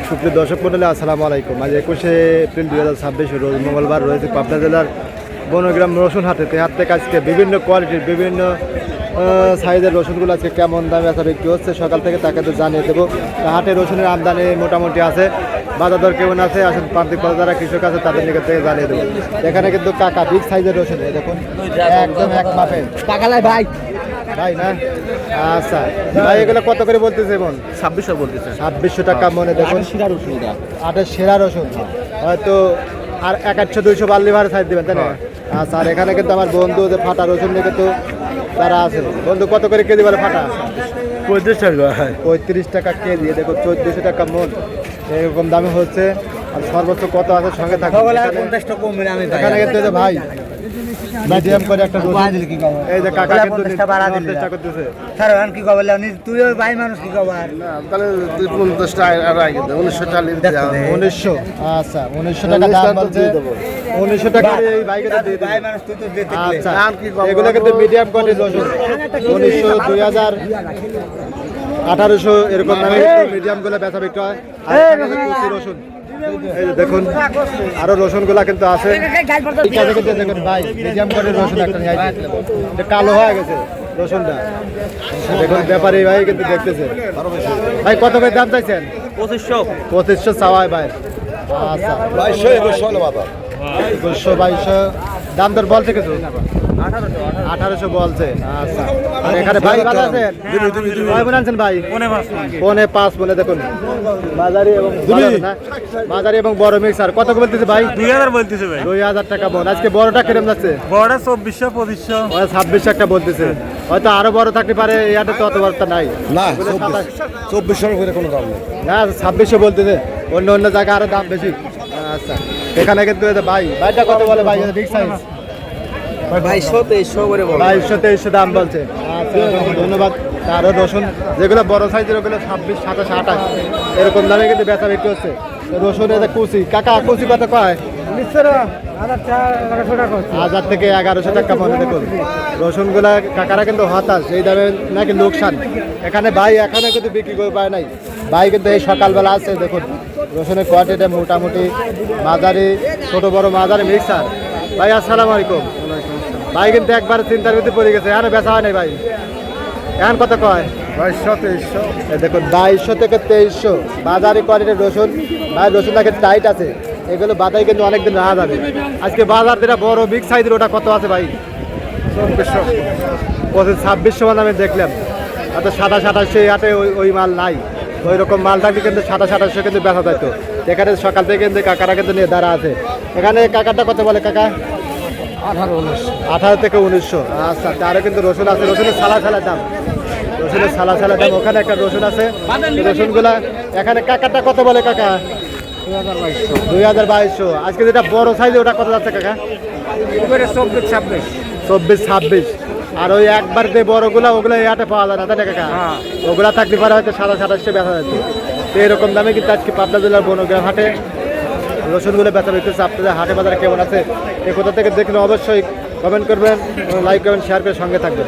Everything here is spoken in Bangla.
সুপ্রিয় দর্শক মন্ডলী, আসসালামু আলাইকুম। আজ 21শে এপ্রিল 2026 রোজ মঙ্গলবার রয়েছে পাবনা জেলার বনগ্রাম রসুন হাটে। হাট থেকে আজকে বিভিন্ন কোয়ালিটির বিভিন্ন সাইজের রসুনগুলো আজকে কেমন দামে আসা বিক্রি হচ্ছে সকাল থেকে তাকে তো জানিয়ে দেবো। হাটে রসুনের আমদানি মোটামুটি আছে, বাজার দর কেমন আছে আসুন প্রান্তিক যারা কৃষক আছে তাদের নিকট থেকে জানিয়ে দেবো। এখানে কিন্তু কাকা বিগ সাইজের রসুন দেখুন, একদম এক মাপের কাকালাই ভাই ভাই না। আচ্ছা ভাই, এগুলো কত করে বলতেছে? এমন 2600 বলতেছে। 2600 টাকা মনে দেখুন। সেরা রসুন এটা, আটের সেরা রসুন হয়তো আর 100-200 বাল্লি ভাড়া সাইজ দেবেন তাই না? আচ্ছা, আর এখানে কিন্তু আমার বন্ধু যে ফাটা রসুন নিয়ে কিন্তু তারা আছে। বন্ধু কত করে কেজি বলে ফাটা? 35 টাকা। 35 টাকা কেজি। দেখো 1400 টাকা মন এরকম দামে হচ্ছে। আর সর্বোচ্চ কত আছে সঙ্গে থাকে এখানে কিন্তু যে ভাই মিডিয়াম করে একটা রসুন, এই যে কাকা কিন্তু চেষ্টা করতেছে। কি কবলে তুই ভাই মানুষ কি কবার তাহলে 250 টাকা আর আগে 1900 টাকা লিখতে 1900। আচ্ছা 1900 টাকা দাম বলছে। 1900 টাকা এই বাইকটা দিয়ে দিই। ভাই মানুষ তুই তো দিতে। আচ্ছা এগুলো কিন্তু মিডিয়াম কোয়ালিটির রসুন 1900, 2000, 1800 এরকম দামে মিডিয়াম গুলো বেচা বিক্রি হয়। আর এখানে কুচি রসুন এই যে দেখুন, আরো রসুন গুলা কিন্তু আছে। দেখুন ভাই, মিডিয়াম কোয়ালিটির রসুন একটা নিয়ে আসছে, এটা কালো হয়ে গেছে রসুনটা। দেখুন ব্যাপারী ভাই কিন্তু দেখতেছে। ভাই কত করে দাম চাইছেন? 2500 চাওয়ায় ভাই। আচ্ছা 2200 দাম দর বলছে কিছু? 1800 বলছে। আচ্ছা, আর এখানে ভাই ভালো আছেন? ভাই মনে আছেন ভাই? 5.5 মনে দেখুন বাজারি এবং বাজারি এবং বড় মিক্সার কত বলতেছে ভাই? 2000 বলতেছে ভাই। 2000 টাকা মন। আজকে বড়টা কিরম যাচ্ছে? বড়টা 2400 2500 2600 একটা বলতেছে। হয়তো আরো বড় থাকতে পারে, ইয়াতে তো অত বড়টা নাই না। 2400 করে কোনো দাম নেই না, 2600 বলতেছে। অন্য অন্য জায়গায় আরো দাম বেশি। আচ্ছা এখানে কিন্তু ভাই ভাইটা কত বলে ভাই? বিগ সাইজ 2200 করে বল। 2200-2300 দাম বলছে। আচ্ছা ধন্যবাদ। আরও রসুন যেগুলো বড় সাইজের ওগুলো 26, 27, 28 এরকম দামে কিন্তু বেচা বিক্রি হচ্ছে। রসুন এটা কুচি। কাকা কুচি কত কয়? 1000 থেকে 1100 টাকা মনে দেখুন। রসুনগুলা কাকারা কিন্তু হতাশ, এই দামে নাকি লোকসান। এখানে ভাই এখানে কিন্তু বিক্রি করে পায় নাই। ভাই কিন্তু এই সকালবেলা আছে দেখুন, রসুনের কোয়ালিটিটা মোটামুটি মাঝারি, ছোট বড় মাঝারি মিক্সার। ভাই আসসালামু আলাইকুম। ভাই কিন্তু একবার চিন্তার ভিতরে পড়ে গেছে, এখানে বেচা হয় নাই ভাই। এখন কত কয়? 2200-2300। দেখুন 2200 থেকে 2300 বাজারি কোয়ালিটির রসুন। ভাই রসুন নাকি টাইট আছে, এগুলো বাজারে কিন্তু অনেকদিন রাখা যাবে। আজকে বাজার যেটা বড় বিগ সাইজের ওটা কত আছে ভাই? 2400। 2600 মানে আমি দেখলাম। অত 2700 হাটে ওই মাল নাই। ওই রকম মাল থাকলে কিন্তু 2700 কিন্তু বেচা যেত। এখানে সকাল থেকে কিন্তু কাকারা কিন্তু নিয়ে দাঁড়া আছে। এখানে কাকারটা কত বলে কাকা? 18 থেকে 1900। আচ্ছা, তারও কিন্তু রসুন আছে। রসুনের সালা দাম, রসুনের সালা দাম। ওখানে একটা রসুন আছে, রসুনগুলা। এখানে কাকারটা কত বলে কাকা? 2200। আজকে যেটা বড় সাইজ ওটা কত যাচ্ছে কাকা? 24-26। আর ওই একবার যে বড়গুলা ওগুলো এই হাটে পাওয়া যায় না তাই না কাকা? ওগুলা থাকতে পারে হয়তো 2700 বেচা যেত। তো এরকম দামে কিন্তু আজকে পাবনা জেলার বনগ্রাম হাটে রসুনগুলো বেচা বিক্রি। আপনাদের হাটে বাজারে কেমন আছে এ কোথা থেকে দেখলে অবশ্যই কমেন্ট করবেন, লাইক করবেন, শেয়ার করে সঙ্গে থাকবেন।